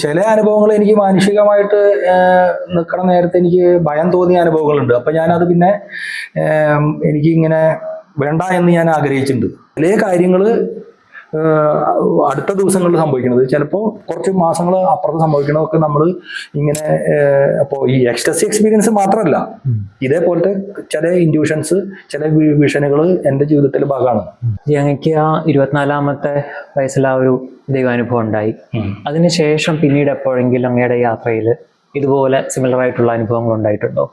ചില അനുഭവങ്ങൾ എനിക്ക് മാനുഷികമായിട്ട് നിൽക്കണ നേരത്തെ എനിക്ക് ഭയം തോന്നിയ അനുഭവങ്ങളുണ്ട്. അപ്പൊ ഞാനത് പിന്നെ എനിക്ക് ഇങ്ങനെ വേണ്ട എന്ന് ഞാൻ ആഗ്രഹിച്ചിട്ടുണ്ട്. ചില കാര്യങ്ങൾ അടുത്ത ദിവസങ്ങളിൽ സംഭവിക്കുന്നത് ചിലപ്പോൾ കുറച്ച് മാസങ്ങൾ അപ്പുറത്ത് സംഭവിക്കണതൊക്കെ നമ്മൾ ഇങ്ങനെ അപ്പോൾ ഈ എക്സ്റ്റസി എക്സ്പീരിയൻസ് മാത്രമല്ല, ഇതേപോലത്തെ ചില ഇൻഡ്യൂഷൻസ്, ചില വിഷനുകൾ എൻ്റെ ജീവിതത്തിൽ ഭാഗമാണ്. ഞങ്ങൾക്ക് ആ 24-ാമത്തെ വയസ്സിൽ ആ ഒരു ദൈവാനുഭവം ഉണ്ടായി. അതിനുശേഷം പിന്നീട് എപ്പോഴെങ്കിലും അങ്ങയുടെ യാത്രയിൽ ഇതുപോലെ സിമിലർ ആയിട്ടുള്ള അനുഭവങ്ങൾ ഉണ്ടായിട്ടുണ്ടോ?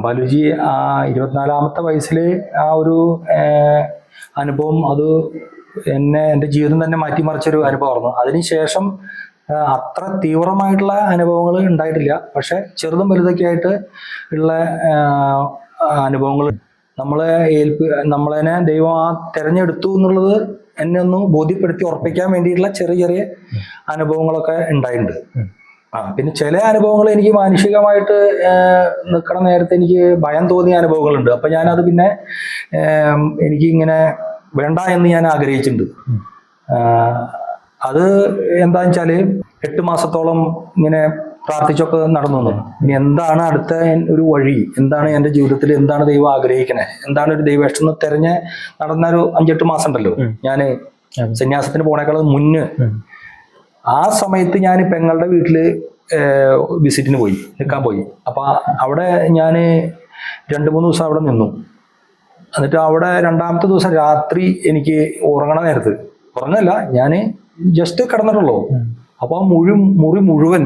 ബാലുജി, ആ 24-ാമത്തെ വയസ്സിൽ ആ ഒരു അനുഭവം അത് എൻ്റെ ജീവിതം തന്നെ മാറ്റിമറിച്ചൊരു അനുഭവമായിരുന്നു. അതിനുശേഷം അത്ര തീവ്രമായിട്ടുള്ള അനുഭവങ്ങൾ ഉണ്ടായിട്ടില്ല. പക്ഷെ ചെറുതും വലുതൊക്കെ ആയിട്ട് ഉള്ള അനുഭവങ്ങൾ നമ്മളതിനെ ദൈവം തിരഞ്ഞെടുത്തു എന്നുള്ളത് എന്നെ ഒന്ന് ബോധ്യപ്പെടുത്തി ഉറപ്പിക്കാൻ വേണ്ടിയിട്ടുള്ള ചെറിയ ചെറിയ അനുഭവങ്ങളൊക്കെ ഉണ്ടായിട്ടുണ്ട്. പിന്നെ ചില അനുഭവങ്ങൾ എനിക്ക് മാനുഷികമായിട്ട് നിൽക്കണ നേരത്തെ എനിക്ക് ഭയം തോന്നിയ അനുഭവങ്ങളുണ്ട്. അപ്പൊ ഞാനത് പിന്നെ എനിക്ക് ഇങ്ങനെ വേണ്ട എന്ന് ഞാൻ ആഗ്രഹിച്ചിട്ടുണ്ട്. അത് എന്താന്ന് വെച്ചാല് 8 മാസത്തോളം ഇങ്ങനെ പ്രാർത്ഥിച്ചൊക്കെ നടന്നു. ഇനി എന്താണ് അടുത്ത ഒരു വഴി, എന്താണ് എൻ്റെ ജീവിതത്തിൽ, എന്താണ് ദൈവം ആഗ്രഹിക്കണേ, എന്താണ് ഒരു ദൈവേഷ്ടം തെരഞ്ഞ് നടന്ന ഒരു 5-8 മാസം ഉണ്ടല്ലോ. ഞാൻ സന്യാസത്തിന് പോണേക്കാൾ മുന്നേ ആ സമയത്ത് ഞാൻ പെങ്ങളുടെ വീട്ടില് വിസിറ്റിന് പോയി, നിൽക്കാൻ പോയി. അപ്പൊ അവിടെ ഞാൻ 2-3 ദിവസം അവിടെ നിന്നു. എന്നിട്ട് അവിടെ 2-ാമത്തെ ദിവസം രാത്രി എനിക്ക് ഉറങ്ങണ നേരത്ത്, ഉറങ്ങല്ല, ഞാൻ ജസ്റ്റ് കിടന്നിട്ടുള്ളൂ. അപ്പൊ ആ മുറി മുഴുവൻ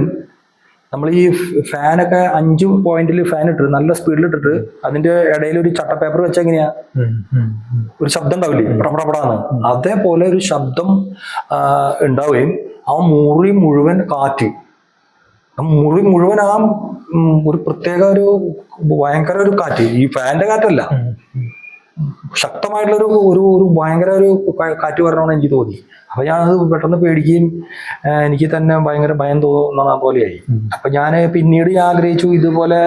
നമ്മൾ ഈ ഫാനൊക്കെ 5 പോയിന്റിൽ ഫാൻ ഇട്ടിട്ട് നല്ല സ്പീഡിൽ ഇട്ടിട്ട് അതിന്റെ ഇടയിൽ ഒരു ചട്ട പേപ്പർ വെച്ച എങ്ങനെയാ ഒരു ശബ്ദം ഉണ്ടാവില്ലേ, പടപടാന്ന്, അതേപോലെ ഒരു ശബ്ദം ഉണ്ടാവുകയും ആ മുറി മുഴുവൻ കാറ്റ്, മുറി മുഴുവൻ ആ ഒരു പ്രത്യേക ഒരു ഭയങ്കര ഒരു കാറ്റ്, ഈ ഫാനിന്റെ കാറ്റല്ല, ശക്തമായിട്ടുള്ള ഒരു ഭയങ്കര ഒരു കാറ്റ് വരണമെന്ന് എനിക്ക് തോന്നി. അപ്പൊ ഞാനത് പെട്ടെന്ന് പേടിക്കുകയും എനിക്ക് തന്നെ ഭയങ്കര ഭയം തോന്നുന്ന പോലെയായി. അപ്പൊ ഞാൻ പിന്നീട് ആഗ്രഹിച്ചു ഇതുപോലെ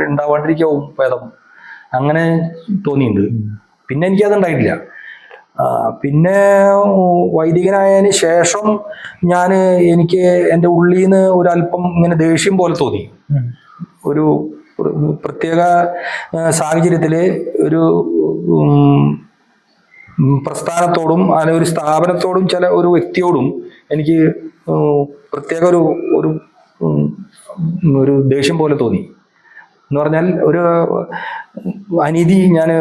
ഉണ്ടാവാണ്ടിരിക്കും ഭേദം, അങ്ങനെ തോന്നിയിട്ടുണ്ട്. പിന്നെ എനിക്കത് ഉണ്ടായിട്ടില്ല. പിന്നെ വൈദികനായതിന് ശേഷം എനിക്ക് എൻ്റെ ഉള്ളിൽ നിന്ന് ഒരല്പം ഇങ്ങനെ ദേഷ്യം പോലെ തോന്നി. ഒരു പ്രത്യേക സാഹചര്യത്തില് ഒരു പ്രസ്ഥാനത്തോടും അല്ലെങ്കിൽ ഒരു സ്ഥാപനത്തോടും ചില ഒരു വ്യക്തിയോടും എനിക്ക് പ്രത്യേക ഒരു ദേഷ്യം പോലെ തോന്നി. എന്ന് പറഞ്ഞാൽ ഒരു അനീതി ഞാൻ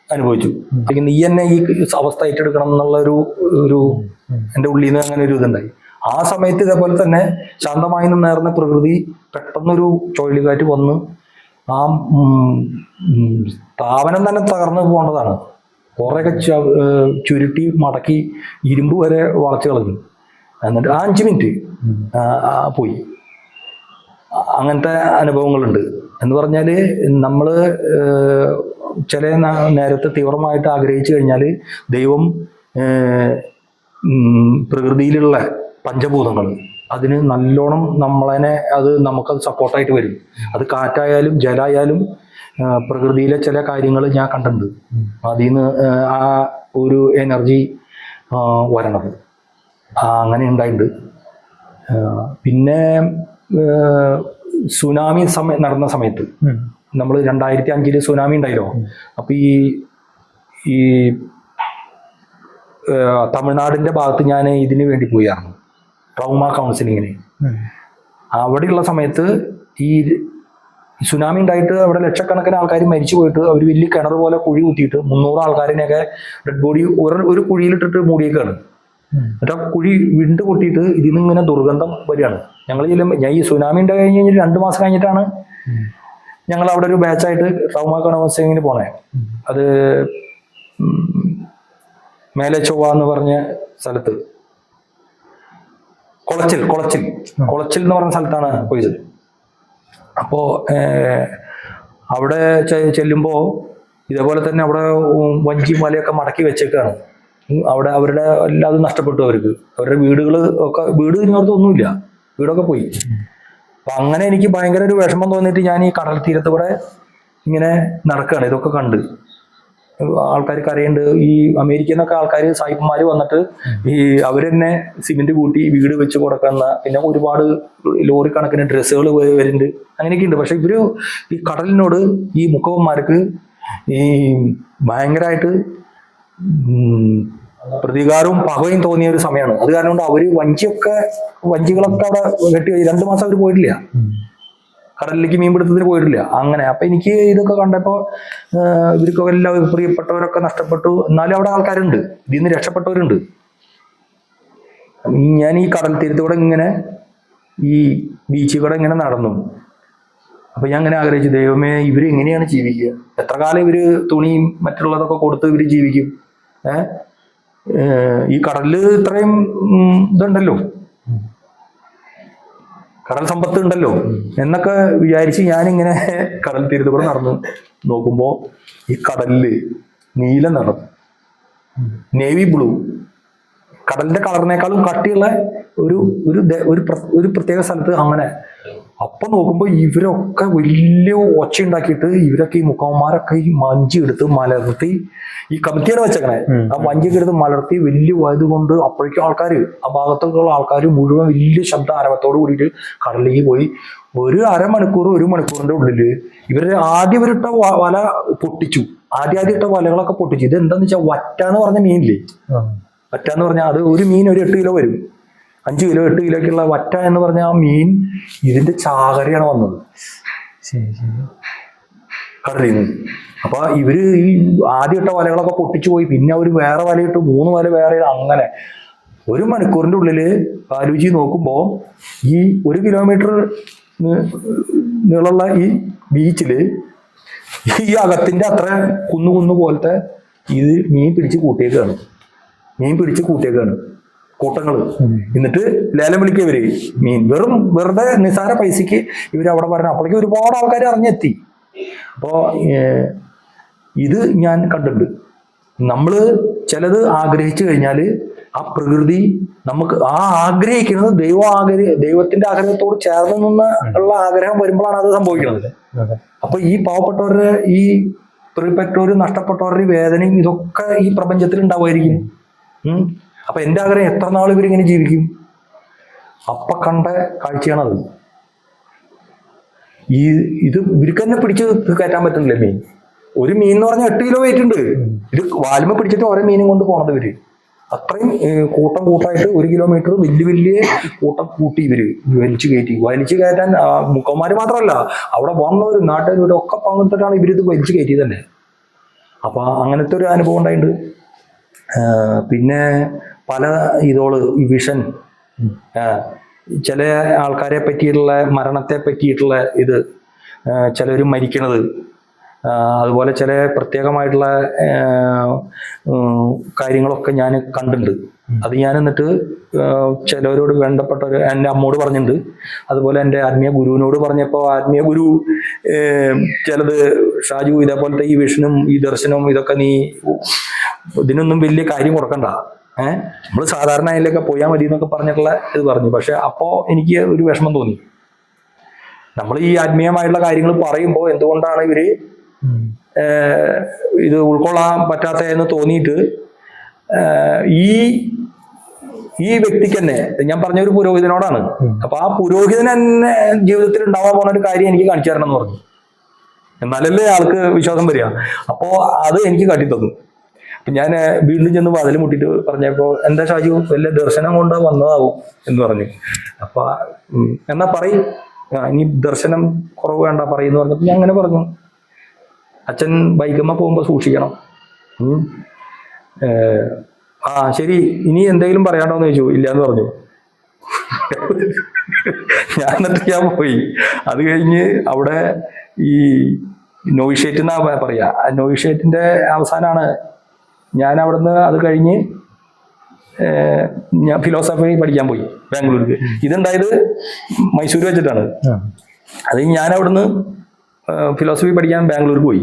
അനുഭവിച്ചു. നീ എന്നെ ഈ അവസ്ഥ ഏറ്റെടുക്കണം എന്നുള്ള ഒരു എൻ്റെ ഉള്ളിൽ നിന്ന് അങ്ങനെ ഒരു ഇതുണ്ടായി. ആ സമയത്ത് ഇതേപോലെ തന്നെ ശാന്തമായി നിന്നേർന്ന പ്രകൃതി പെട്ടെന്നൊരു ചുഴലിക്കാറ്റ് വന്ന് ആ സ്ഥാപനം തന്നെ തകർന്നു പോകേണ്ടതാണ്. കുറേയൊക്കെ ചുരുട്ടി മടക്കി ഇരുമ്പ് വരെ വളച്ചു കളഞ്ഞു. എന്നിട്ട് 5 മിനിറ്റ് പോയി. അങ്ങനത്തെ അനുഭവങ്ങളുണ്ട്. എന്ന് പറഞ്ഞാല് നമ്മള് ചില നേരത്തെ തീവ്രമായിട്ട് ആഗ്രഹിച്ചു കഴിഞ്ഞാൽ ദൈവം പ്രകൃതിയിലുള്ള പഞ്ചഭൂതങ്ങൾ അതിന് നല്ലോണം അത് നമുക്കത് സപ്പോർട്ടായിട്ട് വരും. അത് കാറ്റായാലും ജലായാലും പ്രകൃതിയിലെ ചില കാര്യങ്ങൾ ഞാൻ കണ്ടിട്ടുണ്ട്. അതിൽ നിന്ന് ആ ഒരു എനർജി വരണത് അങ്ങനെ ഉണ്ടായിട്ടുണ്ട്. പിന്നെ സുനാമി നടന്ന സമയത്ത് നമ്മൾ 2005 സുനാമി ഉണ്ടായല്ലോ. അപ്പൊ ഈ തമിഴ്നാടിന്റെ ഭാഗത്ത് ഞാൻ ഇതിന് വേണ്ടി പോയായിരുന്നു, ട്രോമ കൗൺസിലിങ്ങിന്. അവിടെയുള്ള സമയത്ത് ഈ സുനാമി ഉണ്ടായിട്ട് അവിടെ ലക്ഷക്കണക്കിന് ആൾക്കാർ മരിച്ചു പോയിട്ട് അവർ വലിയ കിണർ പോലെ കുഴി കുത്തിയിട്ട് 300 ആൾക്കാരിനെയൊക്കെ ഡെഡ് ബോഡി ഒരു കുഴിയിലിട്ടിട്ട് മൂടിയേക്കാണ്. എന്നിട്ട് ആ കുഴി വിണ്ട് പൊട്ടിയിട്ട് ഇതിൽ നിന്ന് ഇങ്ങനെ ദുർഗന്ധം വരികയാണ്. ഞാൻ ഈ സുനാമി ഉണ്ടായി കഴിഞ്ഞ് 2 മാസം കഴിഞ്ഞിട്ടാണ് ഞങ്ങൾ അവിടെ ഒരു ബാച്ചായിട്ട് ട്രോമ കൗൺസിലിങ്ങിന് പോണേ. അത് മേലെ ചൊവ്വ എന്ന് പറഞ്ഞ സ്ഥലത്ത്, കൊളച്ചിൽ എന്ന് പറഞ്ഞ സ്ഥലത്താണ് പോയത്. അപ്പോ അവിടെ ചെല്ലുമ്പോ ഇതേപോലെ തന്നെ അവിടെ വഞ്ചി മലയൊക്കെ മടക്കി വെച്ചേക്കാണ്. അവിടെ അവരുടെ എല്ലാതും നഷ്ടപ്പെട്ടു. അവരുടെ വീട് ഇതിനകത്തൊന്നുമില്ല, വീടൊക്കെ പോയി. അപ്പൊ അങ്ങനെ എനിക്ക് ഭയങ്കര ഒരു വിഷമം തോന്നിയിട്ട് ഞാൻ ഈ കടൽ തീരത്ത് കൂടെ ഇങ്ങനെ നടക്കുകയാണ്. ഇതൊക്കെ കണ്ട് ആൾക്കാർ കരയുണ്ട്. ഈ അമേരിക്കയിൽ നിന്നൊക്കെ ആൾക്കാർ സായിപ്പന്മാർ വന്നിട്ട് ഈ അവർ തന്നെ സിമെന്റ് കൂട്ടി വീട് വെച്ച് കൊടുക്കുന്ന, പിന്നെ ഒരുപാട് ലോറി കണക്കിന് ഡ്രസ്സുകൾ വരുന്നുണ്ട്, അങ്ങനെയൊക്കെ ഉണ്ട്. പക്ഷെ ഇവര് ഈ കടലിനോട് ഈ മുക്കവന്മാർക്ക് ഈ ഭയങ്കരമായിട്ട് പ്രതികാരവും പകയും തോന്നിയ ഒരു സമയമാണ്. അത് കാരണം കൊണ്ട് അവര് വഞ്ചികളൊക്കെ അവിടെ കെട്ടി 2 മാസം അവർ പോയിട്ടില്ല, കടലിലേക്ക് മീൻപിടുത്തത്തിന് പോയിട്ടില്ല. അങ്ങനെ അപ്പൊ എനിക്ക് ഇതൊക്കെ കണ്ടപ്പോ ഇവർക്കൊക്കെ എല്ലാം പ്രിയപ്പെട്ടവരൊക്കെ നഷ്ടപ്പെട്ടു. എന്നാലും അവിടെ ആൾക്കാരുണ്ട്, ഇതിൽ നിന്ന് രക്ഷപ്പെട്ടവരുണ്ട്. ഞാൻ ഈ കടൽ തീരത്തൂടെ ഇങ്ങനെ ഈ ബീച്ചിൽ കൂടെ ഇങ്ങനെ നടന്നു. അപ്പൊ ഞാൻ അങ്ങനെ ആഗ്രഹിച്ചു, ദൈവമേ ഇവര് എങ്ങനെയാണ് ജീവിക്കുക? എത്ര കാലം ഇവര് തുണിയും മറ്റുള്ളതൊക്കെ കൊടുത്ത് ഇവര് ജീവിക്കും? ഈ കടലില് ഇത്രയും ഇതുണ്ടല്ലോ, കടൽ സമ്പത്ത് ഉണ്ടല്ലോ എന്നൊക്കെ വിചാരിച്ച് ഞാനിങ്ങനെ കടൽ തീരത്ത് കൂടെ നടന്നു നോക്കുമ്പോ ഈ കടലില് നീല നിറം, നേവി ബ്ലൂ, കടലിന്റെ കളറിനേക്കാളും കട്ടിയുള്ള ഒരു പ്രത്യേക സ്ഥലത്ത് അങ്ങനെ. അപ്പൊ നോക്കുമ്പോ ഇവരൊക്കെ വലിയ ഒച്ച ഉണ്ടാക്കിയിട്ട് ഇവരൊക്കെ ഈ മുഖവന്മാരൊക്കെ ഈ വഞ്ചി എടുത്ത് മലർത്തി, ഈ കമ്മിറ്റിയാണ് വെച്ചേക്കണേ, ആ വഞ്ചിയൊക്കെ എടുത്ത് മലർത്തി വലിയ വയത് കൊണ്ട് അപ്പോഴേക്കും ആൾക്കാർ, ആ ഭാഗത്തൊക്കെയുള്ള ആൾക്കാർ മുഴുവൻ വലിയ ശബ്ദ ആരവത്തോട് കൂടിയിട്ട് കടലിലേക്ക് പോയി. ഒരു അരമണിക്കൂർ 1 മണിക്കൂറിന്റെ ഉള്ളില് ഇവര് ആദ്യം ഇട്ട വല പൊട്ടിച്ചു. ആദ്യം ഇട്ട വലകളൊക്കെ പൊട്ടിച്ചു. ഇത് എന്താന്ന് വെച്ചാൽ വറ്റാന്ന് പറഞ്ഞ മീനില്ലേ, വറ്റാന്ന് പറഞ്ഞാൽ അത് ഒരു മീൻ ഒരു 8 കിലോ വരും, 5 കിലോ 8 കിലോക്കുള്ള വറ്റ എന്ന് പറഞ്ഞ ആ മീൻ ഇതിന്റെ ചാകരയാണ് വന്നത് കടലിൽ നിന്ന്. അപ്പൊ ഇവര് ഈ ആദ്യം ഇട്ട വലകളൊക്കെ പൊട്ടിച്ചു പോയി. പിന്നെ അവര് വേറെ വലയിട്ട് 3 വല വേറെ. അങ്ങനെ 1 മണിക്കൂറിന്റെ ഉള്ളില് ബാലുജി നോക്കുമ്പോ ഈ 1 കിലോമീറ്റർ നീളമുള്ള ഈ ബീച്ചില് ഈ അകത്തിന്റെ അത്ര കുന്നു പോലത്തെ ഇത് മീൻ പിടിച്ച് കൂട്ടിയേക്കാണ്, കൂട്ടങ്ങള്. എന്നിട്ട് ലേലം വിളിക്കുക ഇവര് മീൻ, വെറുതെ നിസാര പൈസക്ക് ഇവര് അവിടെ പറഞ്ഞു. അപ്പോഴേക്കും ഒരുപാട് ആൾക്കാർ അറിഞ്ഞെത്തി. അപ്പോ ഇത് ഞാൻ കണ്ടിട്ടുണ്ട്. നമ്മള് ചിലത് ആഗ്രഹിച്ചു കഴിഞ്ഞാല് ആ പ്രകൃതി നമുക്ക് ആ ആഗ്രഹിക്കുന്നത് ദൈവത്തിന്റെ ആഗ്രഹത്തോട് ചേർന്ന് നിന്ന് ഉള്ള ആഗ്രഹം വരുമ്പോഴാണ് അത് സംഭവിക്കുന്നത്. അപ്പൊ ഈ പാവപ്പെട്ടവരുടെ, ഈ പ്രിയപ്പെട്ടവരും നഷ്ടപ്പെട്ടവരുടെ വേദനയും ഇതൊക്കെ ഈ പ്രപഞ്ചത്തിൽ ഉണ്ടാവുമായിരിക്കും. അപ്പൊ എന്റെ ആഗ്രഹം എത്ര നാൾ ഇവരിങ്ങനെ ജീവിക്കും? അപ്പൊ കണ്ട കാഴ്ചയാണത്. ഇത് ഇവർക്ക് തന്നെ പിടിച്ച് കയറ്റാൻ പറ്റുന്നില്ല മീൻ. ഒരു മീൻ എന്ന് പറഞ്ഞാൽ 8 കിലോ വെയിറ്റ് ഉണ്ട്. ഇത് വാലുമ പിടിച്ചിട്ട് ഓരോ മീനും കൊണ്ട് പോണത് ഇവര്. അത്രയും കൂട്ടായിട്ട് 1 കിലോമീറ്റർ വലിയ കൂട്ടം കൂട്ടി ഇവര് വലിച്ചു കയറ്റാൻ മുക്കന്മാര് മാത്രമല്ല, അവിടെ വന്നവരും നാട്ടുകാരും ഒക്കെ പങ്കിട്ടിട്ടാണ് ഇവരിത് വലിച്ചു കയറ്റിയത് തന്നെ. അപ്പൊ അങ്ങനത്തെ ഒരു അനുഭവം ഉണ്ടായിട്ടുണ്ട്. പിന്നെ പല ഈ വിഷൻ, ചില ആൾക്കാരെ പറ്റിയിട്ടുള്ള മരണത്തെ പറ്റിയിട്ടുള്ള ഇത്, ചിലർ മരിക്കണത്, അതുപോലെ ചില പ്രത്യേകമായിട്ടുള്ള കാര്യങ്ങളൊക്കെ ഞാൻ കണ്ടിട്ടുണ്ട്. അത് ഞാൻ എന്നിട്ട് ചിലവരോട് വേണ്ടപ്പെട്ടവർ എൻ്റെ അമ്മോട് പറഞ്ഞിട്ടുണ്ട്. അതുപോലെ എൻ്റെ ആത്മീയ ഗുരുവിനോട് പറഞ്ഞപ്പോൾ ആത്മീയ ഗുരു ചിലത്, ഷാജു ഇതേപോലത്തെ ഈ വിഷനും ഈ ദർശനവും ഇതൊക്കെ നീ ഇതിനൊന്നും വലിയ കാര്യം കൊടുക്കണ്ട, നമ്മൾ സാധാരണ അതിലൊക്കെ പോയാൽ മതി എന്നൊക്കെ പറഞ്ഞിട്ടുള്ള ഇത് പറഞ്ഞു. പക്ഷെ അപ്പോ എനിക്ക് ഒരു വിഷമം തോന്നി. നമ്മൾ ഈ ആത്മീയമായിട്ടുള്ള കാര്യങ്ങൾ പറയുമ്പോൾ എന്തുകൊണ്ടാണ് ഇവര് ഇത് ഉൾക്കൊള്ളാൻ പറ്റാത്ത എന്ന് തോന്നിയിട്ട് ഈ വ്യക്തിക്ക് തന്നെ, ഞാൻ പറഞ്ഞ ഒരു പുരോഹിതനോടാണ്. അപ്പൊ ആ പുരോഹിതൻ തന്നെ ജീവിതത്തിൽ ഉണ്ടാവാൻ പോണ ഒരു കാര്യം എനിക്ക് കാണിച്ചു തരണം എന്ന് പറഞ്ഞു. എന്നാലല്ലേ ആൾക്ക് വിശ്വാസം വരിക. അപ്പോ അത് എനിക്ക് കാട്ടിത്തന്നു. അപ്പൊ ഞാൻ വീണ്ടും ചെന്ന് വാതിൽ മുട്ടിട്ട് പറഞ്ഞപ്പോ, എന്താ ഷാജു വല്ല ദർശനം കൊണ്ട് വന്നതാവും എന്ന് പറഞ്ഞു. അപ്പൊ എന്നാ പറയും, ഇനി ദർശനം കുറവ് വേണ്ട പറയുന്നു പറഞ്ഞപ്പോ ഞാൻ അങ്ങനെ പറഞ്ഞു, അച്ഛൻ ബൈക്കമ്മ പോകുമ്പോ സൂക്ഷിക്കണം. ശരി, ഇനി എന്തെങ്കിലും പറയാണ്ടോന്ന് ചോദിച്ചു. ഇല്ലാന്ന് പറഞ്ഞു. ഞാൻ പോയി. അത് കഴിഞ്ഞ് അവിടെ ഈ നോയിഷേറ്റ് എന്നാ പറയാ, നോയിഷേറ്റിന്റെ അവസാനമാണ് ഞാൻ അവിടുന്ന്. അത് കഴിഞ്ഞ് ഞാൻ ഫിലോസഫി പഠിക്കാൻ പോയി ബാംഗ്ലൂർക്ക്. ഇതുണ്ടായത് മൈസൂർ വെച്ചിട്ടാണ്. അത് ഞാൻ അവിടുന്ന് ഫിലോസഫി പഠിക്കാൻ ബാംഗ്ലൂർക്ക് പോയി.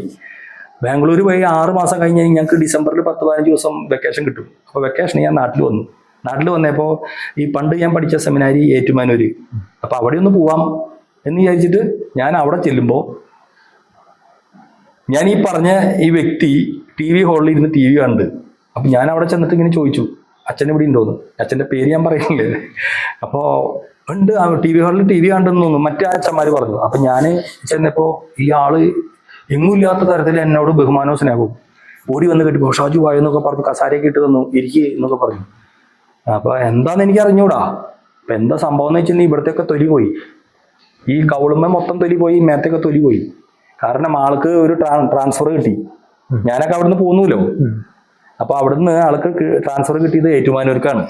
ബാംഗ്ലൂർ പോയി 6 മാസം കഴിഞ്ഞ് ഞങ്ങൾക്ക് ഡിസംബറിൽ 10-15 ദിവസം വെക്കേഷൻ കിട്ടും. അപ്പോൾ വെക്കേഷന് ഞാൻ നാട്ടിൽ വന്നു. നാട്ടിൽ വന്നപ്പോൾ ഈ പണ്ട് ഞാൻ പഠിച്ച സെമിനാരി ഏറ്റുമാനൂര്, അപ്പോൾ അവിടെ ഒന്ന് പോവാം എന്ന് വിചാരിച്ചിട്ട് ഞാൻ അവിടെ ചെല്ലുമ്പോൾ ഞാൻ ഈ പറഞ്ഞ ഈ വ്യക്തി TV ഹാളിൽ ഇരുന്ന് TV കണ്ട്. അപ്പം ഞാൻ അവിടെ ചെന്നിട്ട് ഇങ്ങനെ ചോദിച്ചു, അച്ഛൻ ഇവിടെ ഉണ്ടോന്ന്. അച്ഛൻ്റെ പേര് ഞാൻ പറയുന്നില്ലേ. അപ്പോൾ ഉണ്ട്, TV ഹാളിൽ TV കണ്ടെന്ന് തോന്നുന്നു, മറ്റേ അച്ഛന്മാർ പറഞ്ഞു. അപ്പം ഞാൻ ചെന്നപ്പോൾ ഈ ആള് എങ്ങുമില്ലാത്ത തരത്തിൽ എന്നോട് ബഹുമാനവും സ്നേഹവും ഓടി വന്ന് കെട്ടിപ്പോ ഷാജു വായ എന്നൊക്കെ പറഞ്ഞു, കസാരയൊക്കെ ഇട്ട് തന്നു, ഇരിക്കുക എന്നൊക്കെ പറഞ്ഞു. അപ്പോൾ എന്താന്ന് എനിക്ക് അറിഞ്ഞൂടാ. അപ്പം എന്താ സംഭവം എന്ന് വെച്ചിട്ടുണ്ടെങ്കിൽ ഇവിടത്തെയൊക്കെ തൊലി പോയി, ഈ കൗളുമ്മ മൊത്തം തൊലി പോയി, മേത്തൊക്കെ തൊലി പോയി. കാരണം ആൾക്ക് ഒരു ട്രാൻസ്ഫർ കിട്ടി. ഞാനൊക്കെ അവിടുന്ന് പോന്നൂല്ലോ. അപ്പൊ അവിടുന്ന് ആൾക്ക് ട്രാൻസ്ഫർ കിട്ടിയത് ഏറ്റുമാനൂർക്കാണ്.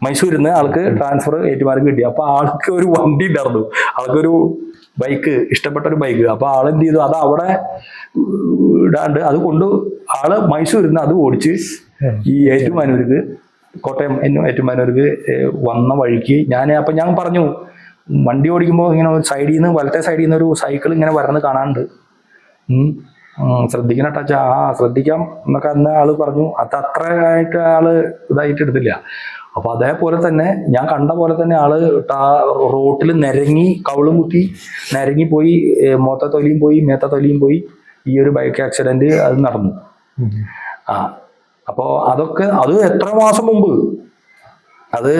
മൈസൂരിൽ നിന്ന് ആൾക്ക് ട്രാൻസ്ഫർ ഏറ്റുമാനൂർക്ക് കിട്ടി. അപ്പൊ ആൾക്ക് ഒരു വണ്ടി ഉണ്ടായിരുന്നു, ആൾക്കൊരു ബൈക്ക്, ഇഷ്ടപ്പെട്ട ഒരു ബൈക്ക്. അപ്പൊ ആളെന്ത് ചെയ്തു, അത് അവിടെ ഇടാണ്ട് അത് കൊണ്ട് ആള് മൈസൂരിൽ നിന്ന് അത് ഓടിച്ച് ഈ ഏറ്റുമാനൂർക്ക്, കോട്ടയം ഏറ്റുമാനൂർക്ക് വന്ന വഴിക്ക് ഞാൻ പറഞ്ഞു, വണ്ടി ഓടിക്കുമ്പോൾ ഇങ്ങനെ ഒരു സൈഡിൽ നിന്ന്, വലത്തെ സൈഡിൽ നിന്ന് ഒരു സൈക്കിൾ ഇങ്ങനെ വരണത് കാണാനുണ്ട്, ശ്രദ്ധിക്കണം ടച്ചാ. ശ്രദ്ധിക്കാം എന്നൊക്കെ അന്ന് ആള് പറഞ്ഞു. അത് അത്ര ആയിട്ട് ആള് ഇതായിട്ട് എടുത്തില്ല. അപ്പൊ അതേപോലെ തന്നെ ഞാൻ കണ്ട പോലെ തന്നെ ആള് റോട്ടിൽ നിരങ്ങി, കവിളും കുത്തി നിരങ്ങി പോയി, മൊത്ത തൊലിയും പോയി, മേത്ത തൊലിയും പോയി. ഈ ഒരു ബൈക്ക് ആക്സിഡന്റ് അത് നടന്നു. അപ്പോ അത് എത്ര മാസം മുമ്പ്, അത്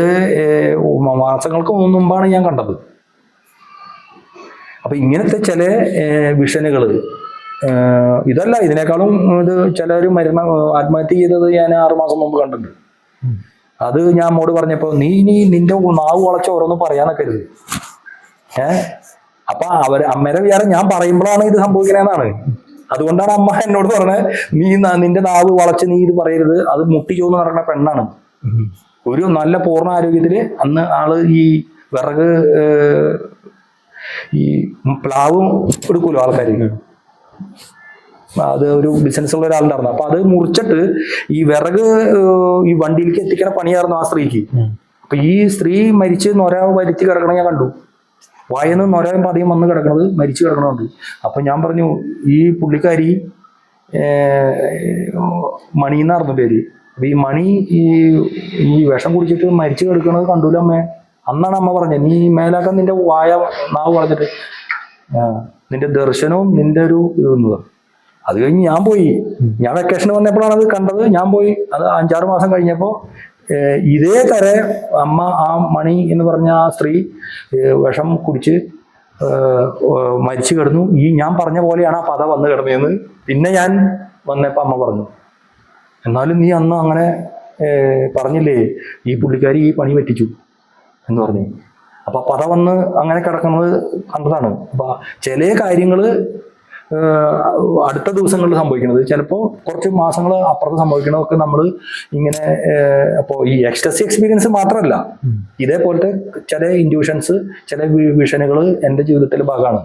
മാസങ്ങൾക്ക് മുമ്പാണ് ഞാൻ കണ്ടത്. അപ്പൊ ഇങ്ങനത്തെ ചില വിഷനുകള്, ഇതല്ല, ഇതിനേക്കാളും ഇത് ചിലര് ആത്മഹത്യ ചെയ്തത് ഞാൻ 6 മാസം മുമ്പ് കണ്ടിട്ടുണ്ട്. അത് ഞാൻ അമ്മോട് പറഞ്ഞപ്പോ, നീ നിന്റെ നാവ് വളച്ച ഓരോന്നും പറയാനൊക്കരുത്. അപ്പൊ അമ്മേരെ വിചാരം ഞാൻ പറയുമ്പോഴാണ് ഇത് സംഭവിക്കണേന്നാണ്. അതുകൊണ്ടാണ് അമ്മ എന്നോട് പറഞ്ഞത്, നിന്റെ നാവ് വളച്ച് നീ ഇത് പറയരുത്, അത് മുട്ടി ചോന്ന് നടക്കുന്ന പെണ്ണാണ്. ഒരു നല്ല പൂർണ്ണ ആരോഗ്യത്തില് അന്ന് ആള് ഈ വിറക്, ഈ പ്ലാവും എടുക്കൂലോ ആൾക്കാർ, അത് ഒരു ബിസിനസ് ഉള്ള ഒരാളുണ്ടായിരുന്നു. അപ്പൊ അത് മുറിച്ചിട്ട് ഈ വിറക് ഈ വണ്ടിയിലേക്ക് എത്തിക്കണ പണിയായിരുന്നു ആ സ്ത്രീക്ക്. അപ്പൊ ഈ സ്ത്രീ മരിച്ച് നൊര വലിച്ച് കിടക്കണ ഞാൻ കണ്ടു. വായന്ന് നൊരയും പതിയും വന്ന് കിടക്കണത്, മരിച്ചു കിടക്കണുണ്ട്. അപ്പൊ ഞാൻ പറഞ്ഞു, ഈ പുള്ളിക്കാരി മണി എന്നായിരുന്നു പേര്. അപ്പൊ ഈ മണി ഈ വിഷം കുടിച്ചിട്ട് മരിച്ചു കിടക്കണത് കണ്ടൂല അമ്മേ. അന്നാണ് അമ്മ പറഞ്ഞത്, നീ മേലാക്കാൻ നിന്റെ നാവ് വളഞ്ഞിട്ട് നിന്റെ ദർശനവും നിന്റെ ഒരു ഇതെന്നത്. അത് കഴിഞ്ഞ് ഞാൻ പോയി, ഞാൻ വെക്കേഷന് വന്നപ്പോഴാണ് അത് കണ്ടത്. ഞാൻ പോയി, അത് 5-6 മാസം കഴിഞ്ഞപ്പോൾ ഇതേ തര അമ്മ, ആ മണി എന്ന് പറഞ്ഞ ആ സ്ത്രീ വിഷം കുടിച്ച് മരിച്ചു കിടന്നു. ഞാൻ പറഞ്ഞ പോലെയാണ് ആ പത വന്ന് കിടന്നതെന്ന് പിന്നെ ഞാൻ വന്നപ്പോൾ അമ്മ പറഞ്ഞു. എന്നാലും നീ അന്ന് അങ്ങനെ പറഞ്ഞില്ലേ, ഈ പുള്ളിക്കാരി ഈ പണി പറ്റിച്ചു എന്ന് പറഞ്ഞു. അപ്പൊ പത വന്ന് അങ്ങനെ കിടക്കുന്നത് കണ്ടതാണ്. അപ്പൊ ചില കാര്യങ്ങള് അടുത്ത ദിവസങ്ങളിൽ സംഭവിക്കുന്നത്, ചിലപ്പോൾ കുറച്ച് മാസങ്ങൾ അപ്പുറത്ത് സംഭവിക്കണതൊക്കെ നമ്മൾ ഇങ്ങനെ. അപ്പോൾ ഈ എക്സ്റ്റസി എക്സ്പീരിയൻസ് മാത്രമല്ല, ഇതേപോലത്തെ ചില ഇൻഡ്യൂഷൻസ്, ചില വിഷനുകൾ എൻ്റെ ജീവിതത്തിലെ ഭാഗമാണ്.